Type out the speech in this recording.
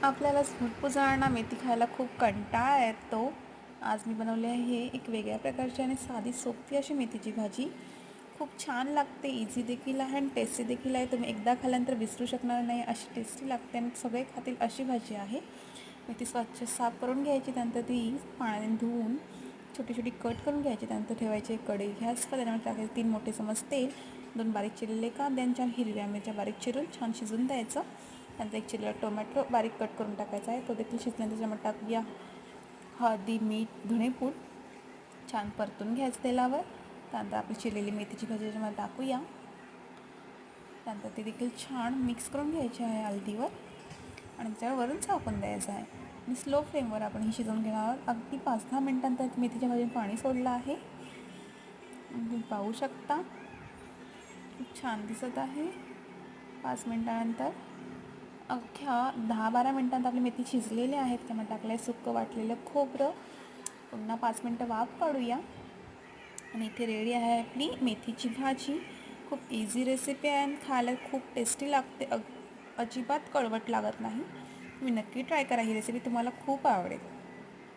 आपल्याला भरपूर जणांना मेथी खायला खूप कंटाळा येतो. आज मी बनवली आहे एक वेगळ्या प्रकारची आणि साधी सोपी अशी मेथीची भाजी. खूप छान लागते, इझी देखील आहे आणि टेस्टी देखील आहे. तुम्ही एकदा खाल्ल्यानंतर विसरू शकणार नाही, अशी टेस्टी लागते आणि सगळे खातील अशी भाजी आहे. मेथी स्वच्छ साफ करून घ्यायची, त्यानंतर ती पाण्याने धुवून छोटी छोटी कट करून घ्यायची. त्यानंतर ठेवायची एक कढई गॅसवर, त्याच्यामध्ये टाकायचे 3 मोठे चमच तेल, 2 बारीक चिरलेले कांदे आणि 4 हिरव्या मिरच्या बारीक चिरून छान शिजून द्यायचं. त्यानंतर एक चिरलेला टोमॅटो बारीक कट करून टाकायचा आहे, तो देखील शिजल्यानंतर त्याच्यामध्ये टाकूया हळदी, मीठ, धणेपूड छान परतून घ्यायचं तेलावर. त्यानंतर आपली चिरलेली मेथीची भाजी त्याच्यामध्ये टाकूया. त्यानंतर ती देखील छान मिक्स करून घ्यायची आहे हळदीवर आणि त्याच्यावरून झाकून द्यायचं आहे आणि स्लो फ्लेमवर आपण ही शिजवून घेणार आहोत. अगदी 5-10 मिनिटांतर मेथीच्या भाजीने पाणी सोडलं आहे, तुम्ही पाहू शकता. खूप छान दिसत आहे. 5 मिनिटानंतर अख्ख्या 10-12 मिनिटांत आपली मेथी शिजलेली आहेत. त्यामध्ये टाकलं आहे सुक्कं वाटलेलं खोबरं. पुन्हा 5 मिनटं वाफ काढूया आणि इथे रेडी आहे आपली मेथीची भाजी. खूप इझी रेसिपी आहे आणि खायला खूप टेस्टी लागते. अजिबात कडवट लागत नाही. तुम्ही नक्की ट्राय करा, ही रेसिपी तुम्हाला खूप आवडेल.